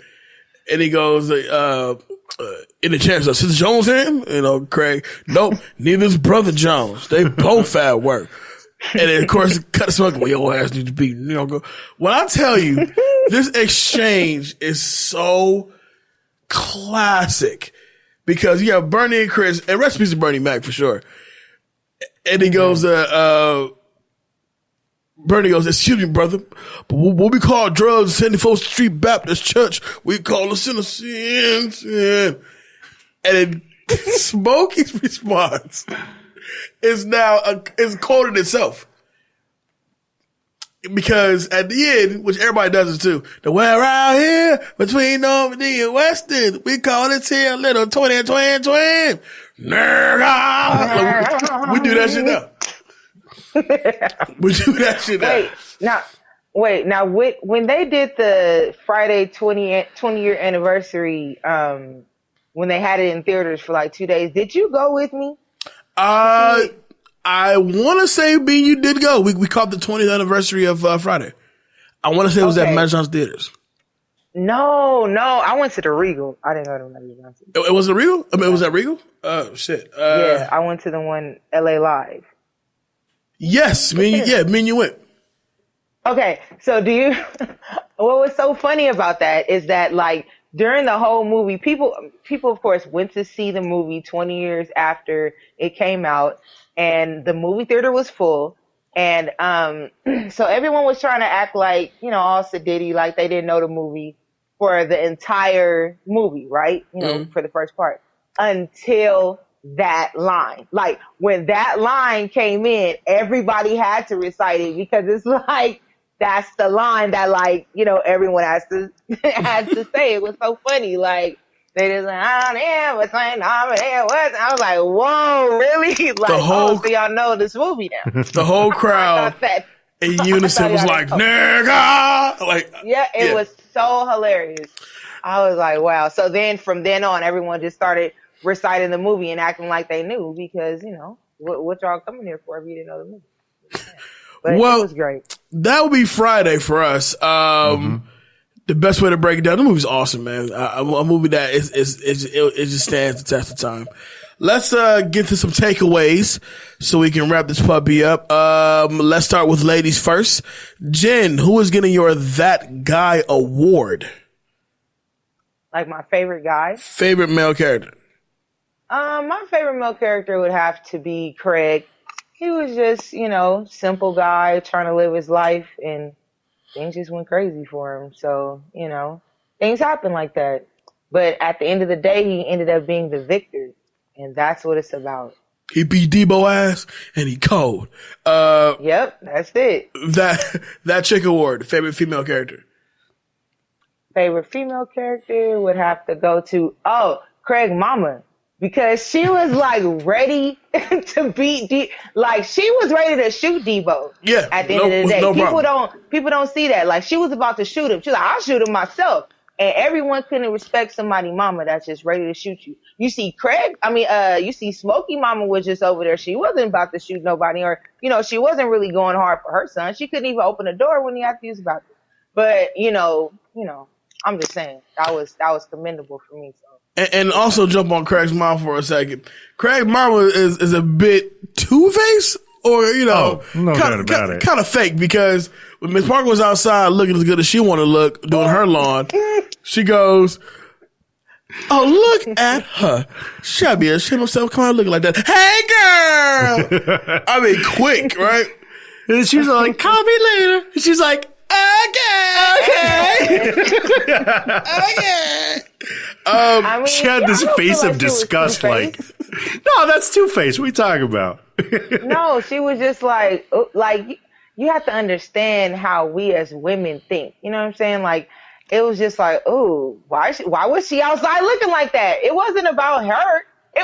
and he goes, "Any chance of Sister Jones in?" Craig, nope, neither's Brother Jones. They both at work. And then, of course, cut the smoke. Well, your ass needs to be, go. When I tell you, this exchange is so classic because you have Bernie and Chris, and recipes to Bernie Mac for sure. And he goes, Bernie goes, "Excuse me, brother, but what we call drugs, 74th Street Baptist Church, we call the sin of sin." And then Smokey's response is quoted itself. Because at the end, which everybody does it too, the way around here between Normandy and Weston, we call it here a little twin. Nigga. We do that shit now. We do that shit now. Wait, now when they did the Friday 20-year anniversary, when they had it in theaters for like 2 days, did you go with me? I want to say, B, you did go. We caught the 20th anniversary of Friday. I want to say it was at Magic Johnson Theaters. No, I went to the Regal. I didn't go to Magic Johnson. It was a Regal? I mean, it was at Regal? Oh, shit. Yeah, I went to the one LA Live. Yes, me and you went. Okay, so what was so funny about that is that, like, during the whole movie, people of course went to see the movie 20 years after it came out, and the movie theater was full. And so everyone was trying to act like, all sedity, like they didn't know the movie for the entire movie, right? For the first part, until that line. Like, when that line came in, everybody had to recite it because it's like, that's the line that, like, everyone has to say. It was so funny. Like, they just like, I was like, whoa, really? Like, so y'all know this movie now. The whole crowd in unison was like, nigga! Like, yeah, it was so hilarious. I was like, wow. So then from then on, everyone just started reciting the movie and acting like they knew because, what y'all coming here for if you didn't know the movie? But it was great. That would be Friday for us. The best way to break it down, the movie's awesome, man. A movie that it just stands the test of time. let's get to some takeaways so we can wrap this puppy up. Let's start with ladies first. Jen, who is getting your That Guy award? Like my favorite guy? Favorite male character? My favorite male character would have to be Craig. He was just, simple guy trying to live his life, and things just went crazy for him. So, things happen like that. But at the end of the day, he ended up being the victor, and that's what it's about. He beat Debo ass, and he cold. Yep, that's it. That chick award, favorite female character. Favorite female character would have to go to, Craig Mama. Because she was like ready to beat like she was ready to shoot Debo. Yeah. At the end of the day. People don't see that. Like she was about to shoot him. She's like, I'll shoot him myself. And everyone couldn't respect somebody mama that's just ready to shoot you. You see you see Smokey Mama was just over there. She wasn't about to shoot nobody, or, she wasn't really going hard for her son. She couldn't even open the door when he had to use about it. But, I'm just saying that was commendable for me. So. And also jump on Craig's mom for a second. Craig's mama is a bit two-faced, or, no doubt about it. Kind of fake, because when Miss Parker was outside looking as good as she want to look doing her lawn, she goes, "Oh, look at her. She gotta be ashamed of herself. Come on, looking like that. Hey, girl!" I mean, quick, right? And she's like, "Call me later." And she's like, "Okay." She had this face of disgust, like, no, that's Two-Face. What are you talking about? No, she was just like, you have to understand how we as women think. You know what I'm saying? Like, it was just like, ooh, why was she outside looking like that? It wasn't about her.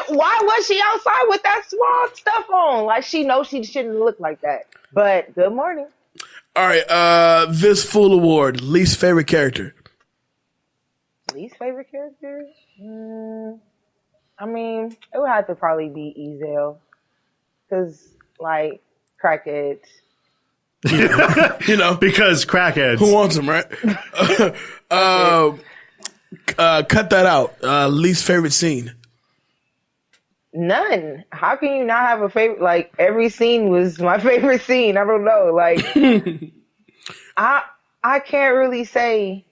Why was she outside with that small stuff on? Like, she knows she shouldn't look like that. But good morning. All right, this Fool Award, least favorite character. Least favorite character? It would have to probably be Ezel. Because, crackheads. Because crackheads. Who wants them, right? Cut that out. Least favorite scene. None. How can you not have a favorite? Like, every scene was my favorite scene. I don't know. Like, I can't really say.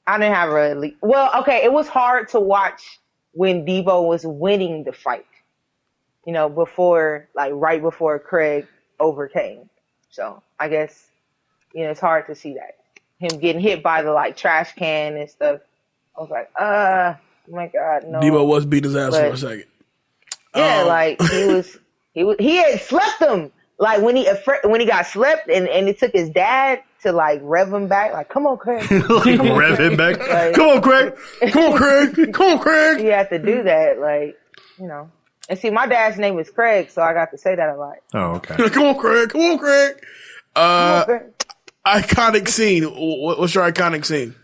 I didn't have really. Well, okay, it was hard to watch when Debo was winning the fight. Right before Craig overcame. So I guess, it's hard to see that. Him getting hit by the trash can and stuff. I was like, oh my God, no. Debo was beating his ass for a second. Yeah, he had slept him. Like when he got slept and it took his dad to rev him back. Like, come on, Craig. Rev him back. Come on, Craig. Come on, Craig. Come on, Craig. He had to do that. And see, my dad's name is Craig, so I got to say that a lot. Oh, okay. Come on, Craig. Come on, Craig. Iconic scene. What's your iconic scene?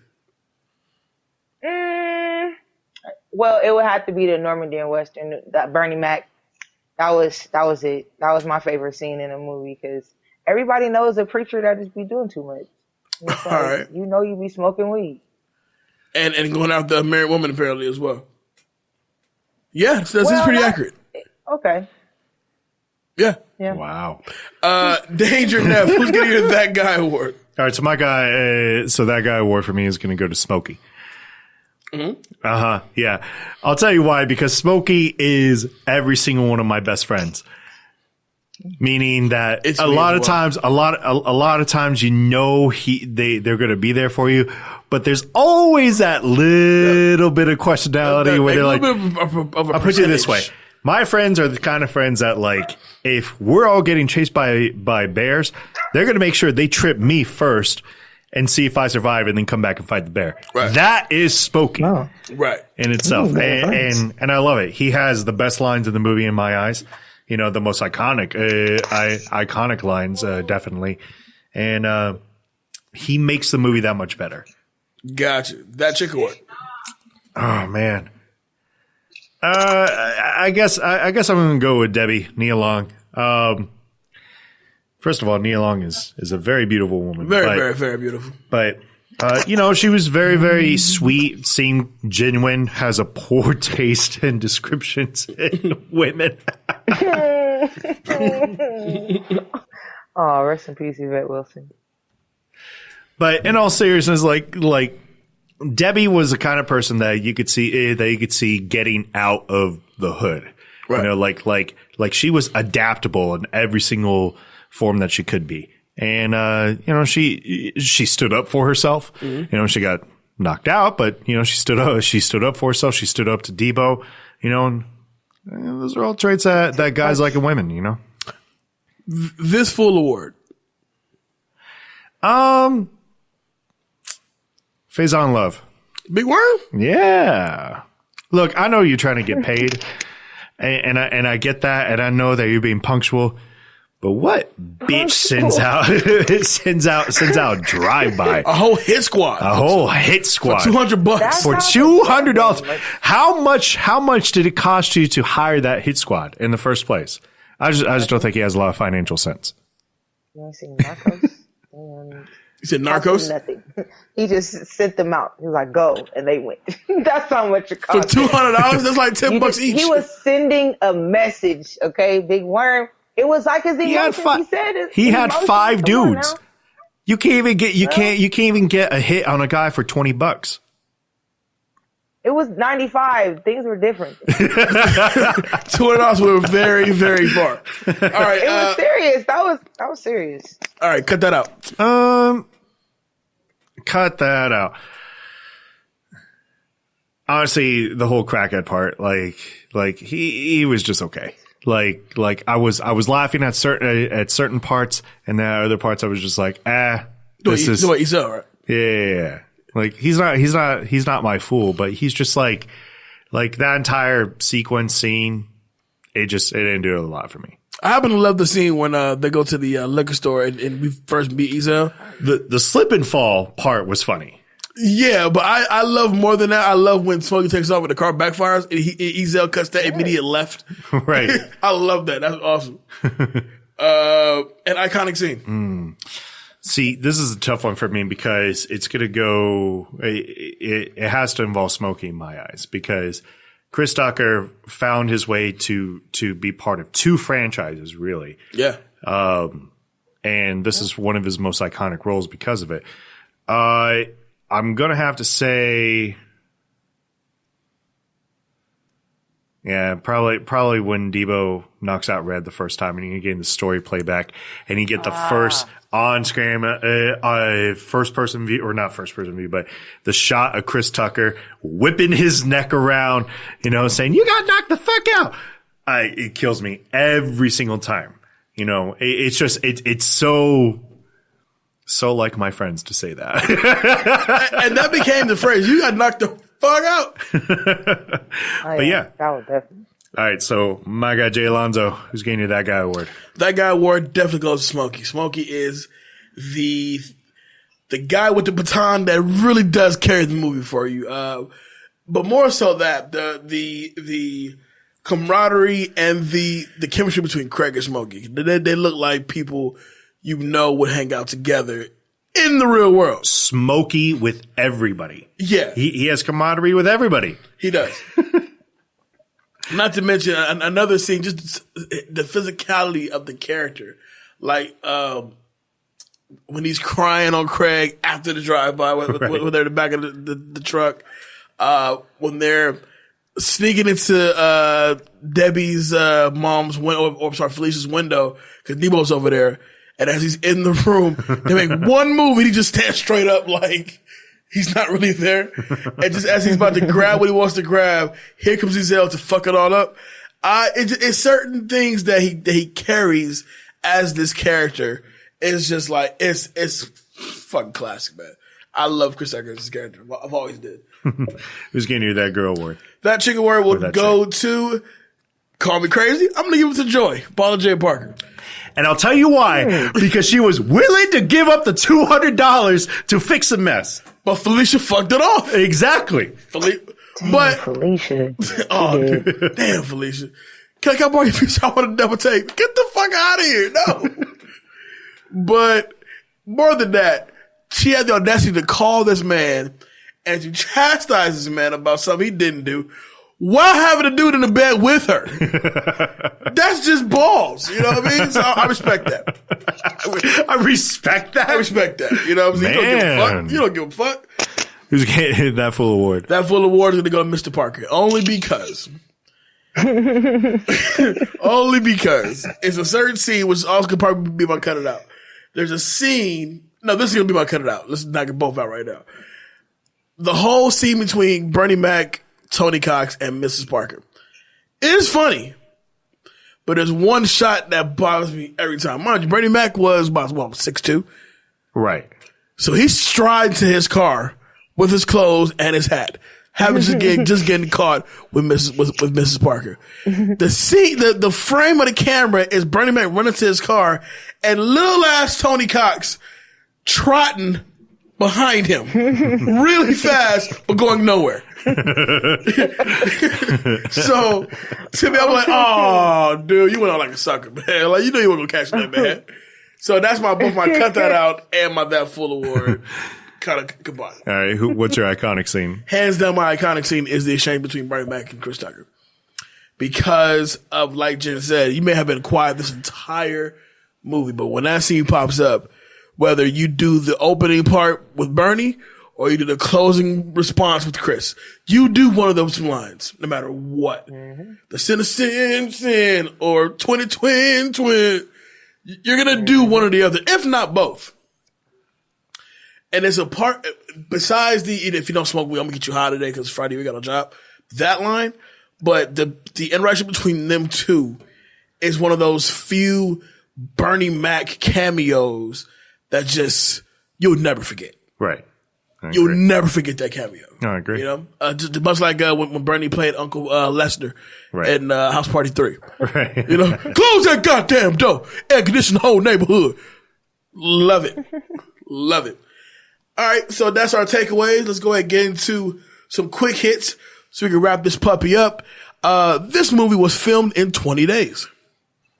Well, it would have to be the Normandy and Western, that Bernie Mac. That was it. That was my favorite scene in the movie, because everybody knows a preacher that just be doing too much. All right. You be smoking weed. And going after a married woman apparently as well. Yeah, so that's pretty accurate. Okay. Yeah. Wow. Danger Neff, who's getting your That Guy award? All right, so my guy, That Guy award for me is going to go to Smokey. Mm-hmm. Yeah. I'll tell you why, because Smokey is every single one of my best friends. Meaning that a lot of times, they're going to be there for you, but there's always that little bit of questionality where they're like, I'll put it this way. My friends are the kind of friends that, if we're all getting chased by bears, they're going to make sure they trip me first and see if I survive and then come back and fight the bear. Right. That is Smokey. Wow. Right. In itself. And I love it. He has the best lines in the movie in my eyes. The most iconic lines, definitely. And he makes the movie that much better. Gotcha. That chick award. Oh, man. I guess I'm going to go with Debbie Nia Long. First of all, Nia Long is a very beautiful woman. Very, very, very beautiful. But She was very, very sweet, seemed genuine, has a poor taste in descriptions in women. Oh, rest in peace, Yvette Wilson. But in all seriousness, like Debbie was the kind of person that you could see getting out of the hood. Right. Like she was adaptable in every single form that she could be. And, she stood up for herself. Mm-hmm. She got knocked out, but, she stood up for herself. She stood up to Debo, and those are all traits that guys like in women, This full award. Faison Love. Big Worm? Yeah. Look, I know you're trying to get paid and I get that. And I know that you're being punctual. But what bitch sends out a drive-by? A whole hit squad. A whole hit squad. For $200. For $200. How much did it cost you to hire that hit squad in the first place? I just don't think he has a lot of financial sense. You want to see Narcos? You said Narcos? Nothing. He just sent them out. He was like, go. And they went. That's how much it cost. For $200? That's like $10 each. He was sending a message, okay? Big Worm. It was like his emotions. He had 5 dudes. You can't even get a hit on a guy for $20. It was 95. Things were different. $200 were very, very far. All right. It was serious. That was serious. All right. Cut that out. Cut that out. Honestly, the whole crackhead part, like he was just okay. Like I was laughing at certain parts, and then other parts I was just like, this is what you saw, right? Yeah. Like he's not my fool, but he's just like that entire sequence scene. It didn't do a lot for me. I happen to love the scene when they go to the liquor store and we first meet Ezel. The slip and fall part was funny. Yeah, but I love more than that. I love when Smokey takes off and the car backfires and Ezel cuts that immediate left. Right. I love that. That's awesome. An iconic scene. See, this is a tough one for me because it's going to go, it has to involve Smokey in my eyes because Chris Tucker found his way to be part of 2 franchises, really. Yeah. And this is one of his most iconic roles because of it. I'm going to have to say, yeah, probably when Debo knocks out Red the first time and you get the story playback and you get the first on-screen, first-person view, or not first-person view, but the shot of Chris Tucker whipping his neck around, saying, you got knocked the fuck out. It kills me every single time. It's just, it's so like my friends to say that. And that became the phrase, you got knocked the fuck out. But yeah. That was definitely. All right, so my guy Jay Alonso, who's getting you that guy award? That guy award definitely goes to Smokey. Smokey is the guy with the baton that really does carry the movie for you. But more so that the camaraderie and the chemistry between Craig and Smokey. They look like people would hang out together in the real world. Smokey with everybody. Yeah. He has camaraderie with everybody. He does. Not to mention another scene, just the physicality of the character. Like, when he's crying on Craig after the drive-by, when they're in the back of the truck, when they're sneaking into Debbie's mom's window, or sorry, Felicia's window, because Nebo's over there. And as he's in the room, they make one move and he just stands straight up like he's not really there. And just as he's about to grab what he wants to grab, here comes Ezel to fuck it all up. It's certain things that he carries as this character. It's just like, it's fucking classic, man. I love Chris Tucker as this character. I've always did. Who's getting you that girl award? That chick award would go to, call me crazy, I'm going to give it to Joy, Paula J. Parker. And I'll tell you why. Because she was willing to give up the $200 to fix a mess. But Felicia fucked it off. Exactly. Damn, Felicia. Oh, dude. Damn, Felicia. Can I borrow your piece? I want a double take. Get the fuck out of here. No. But more than that, she had the audacity to call this man and to chastise this man about something he didn't do while having a dude in the bed with her. That's just balls. You know what I mean? So I respect that. I respect that. I respect that. You know what I'm saying? Man. You don't give a fuck. Who's getting that full award? That full award is going to go to Mr. Parker. Only because it's a certain scene, which also could probably be my cut it out. There's a scene. No, this is going to be my cut it out. Let's knock it both out right now. The whole scene between Bernie Mac, Tony Cox, and Mrs. Parker. It is funny, but there's one shot that bothers me every time. Mind you, Bernie Mac was about 6'2". Right. So he strides to his car with his clothes and his hat, having just getting caught with Mrs. Parker. The frame of the camera is Bernie Mac running to his car and little ass Tony Cox trotting behind him really fast, but going nowhere. So to me, I'm like, oh, dude, you went out like a sucker, man. Like, you know you weren't gonna catch that, man. So that's both my cut that out and my that full award kind of combined. All right, what's your iconic scene? Hands down, my iconic scene is the exchange between Bernie Mac and Chris Tucker. Because of, like Jen said, you may have been quiet this entire movie, but when that scene pops up, whether you do the opening part with Bernie or you do the closing response with Chris, you do one of those two lines, no matter what. Mm-hmm. The sin, or 20 you're going to do one or the other, if not both. And it's a part, besides if you don't smoke weed, I'm going to get you high today because Friday we got a job. That line, but the interaction between them two is one of those few Bernie Mac cameos that just, you'll never forget. Right. You'll never forget that cameo. I agree. You know, just much like when Bernie played Uncle Lester in House Party 3. Right. You know, close that goddamn door. Air condition the whole neighborhood. Love it. Love it. All right, so that's our takeaways. Let's go ahead and get into some quick hits so we can wrap this puppy up. This movie was filmed in 20 days.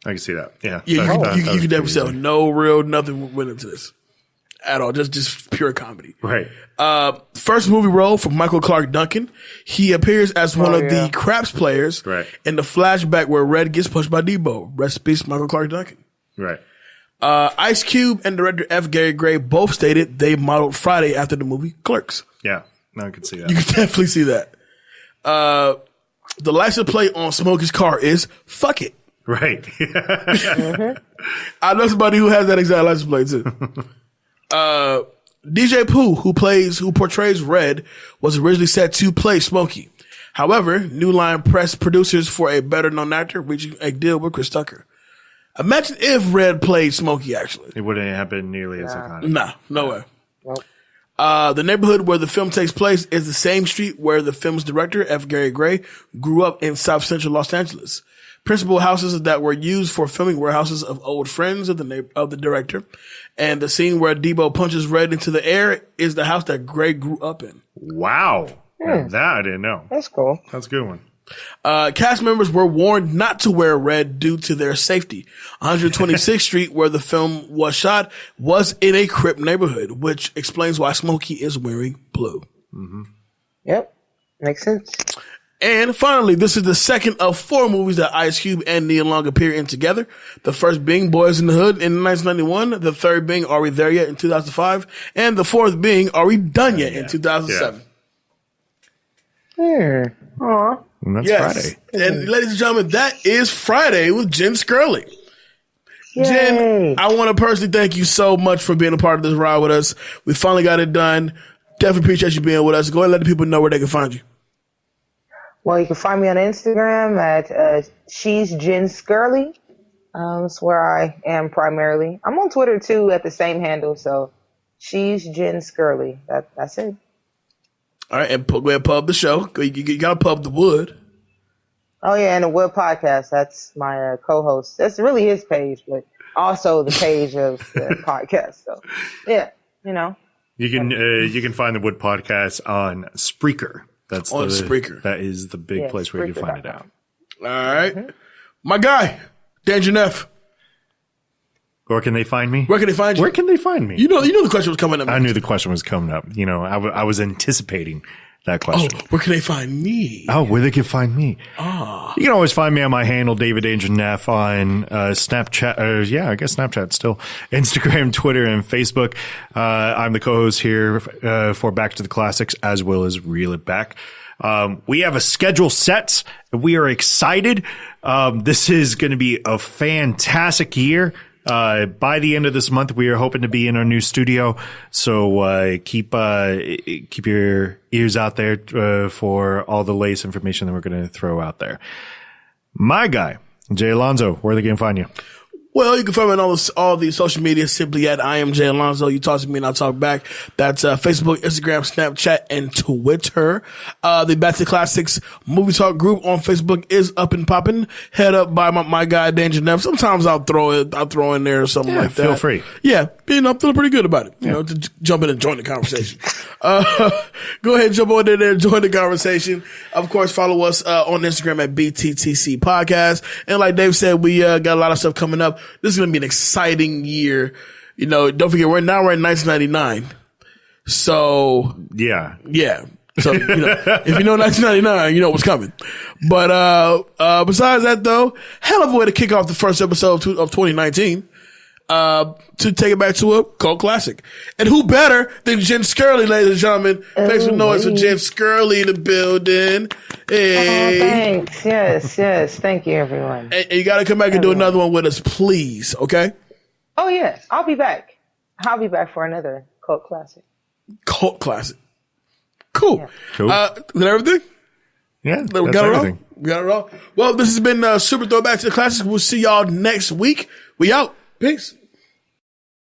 I can see that. Yeah. You can never tell. No real nothing went into this at all. Just pure comedy. Right. First movie role for Michael Clark Duncan. He appears as one of the craps players in the flashback where Red gets punched by Debo. Rest in peace, Michael Clark Duncan. Right. Ice Cube and director F. Gary Gray both stated they modeled Friday after the movie Clerks. Yeah. No, I can see that. You can definitely see that. The license plate on Smokey's car is "fuck it." Right. Mm-hmm. I know somebody who has that exact license plate too. DJ Pooh, who portrays Red, was originally set to play Smokey. However, New Line pressed producers for a better known actor, reaching a deal with Chris Tucker. Imagine if Red played Smokey, actually. It wouldn't have been nearly as iconic. Nah, no way. Nope. The neighborhood where the film takes place is the same street where the film's director, F. Gary Gray, grew up in South Central Los Angeles. Principal houses that were used for filming were houses of old friends of the director. And the scene where Debo punches Red into the air is the house that Gray grew up in. Wow. That I didn't know. That's cool. That's a good one. Cast members were warned not to wear red due to their safety. 126th Street, where the film was shot, was in a Crip neighborhood, which explains why Smokey is wearing blue. Mm-hmm. Yep. Makes sense. And finally, this is the second of 4 movies that Ice Cube and Nia Long appear in together. The first being Boys in the Hood in 1991, the third being Are We There Yet in 2005, and the fourth being Are We Done Yet in 2007. Aw. And that's Friday. And ladies and gentlemen, that is Friday with Jen Scurlie. Yay. Jen, I want to personally thank you so much for being a part of this ride with us. We finally got it done. Definitely appreciate you being with us. Go ahead and let the people know where they can find you. Well, you can find me on Instagram at She's Jen Scurlie. That's where I am primarily. I'm on Twitter too at the same handle. So She's Jen Scurlie. That's it. All right, and go ahead and pub the show. You got to pub the Wood. Oh, yeah, and the Wood Podcast. That's my co-host. That's really his page, but also the page of the podcast. So, yeah, you know. You can find the Wood Podcast on Spreaker. That's on Spreaker. That is the big place where you can find it out. All right. My guy, Danger Neff. Where can they find me? Where can they find you? Where can they find me? You know the question was coming up. I knew the question was coming up. You know, I was anticipating that question. Oh, where can they find me? Oh, where they can find me? You can always find me on my handle, David Angel Neff, on Snapchat. I guess Snapchat still. Instagram, Twitter, and Facebook. I'm the co-host here for Back to the Classics, as well as Reel It Back. We have a schedule set. We are excited. This is going to be a fantastic year. By the end of this month, we are hoping to be in our new studio. So, keep your ears out there, for all the latest information that we're going to throw out there. My guy, Jay Alonso, where they can find you? Well, you can find me on all the social media simply at I am Jay Alonso. You talk to me and I'll talk back. That's Facebook, Instagram, Snapchat, and Twitter. The Back to Classics Movie Talk group on Facebook is up and popping. Head up by my guy Danger Neff. Sometimes I'll throw in there or something like that. Feel free. Yeah, I'm feeling pretty good about it. You know, to jump in and join the conversation. Go ahead and jump on there and join the conversation. Of course, follow us on Instagram at BTTC Podcast. And like Dave said, we got a lot of stuff coming up. This is going to be an exciting year. You know, don't forget, we're in 1999. So Yeah. So, you know, if you know 1999, you know what's coming. But, besides that though, hell of a way to kick off the first episode of 2019. To take it back to a cult classic. And who better than Jen Scurlie, ladies and gentlemen? Make some noise for Jen Scurlie in the building. Hey. Oh, thanks. Yes. Thank you, everyone. And you got to come back and do another one with us, please. Okay? Oh, yes. I'll be back. I'll be back for another cult classic. Cult classic. Cool. Yeah. Cool. Is that everything? Yeah, We that's got it all? everything. We got it all. Well, this has been Super Throwback to the Classics. We'll see y'all next week. We out. Peace.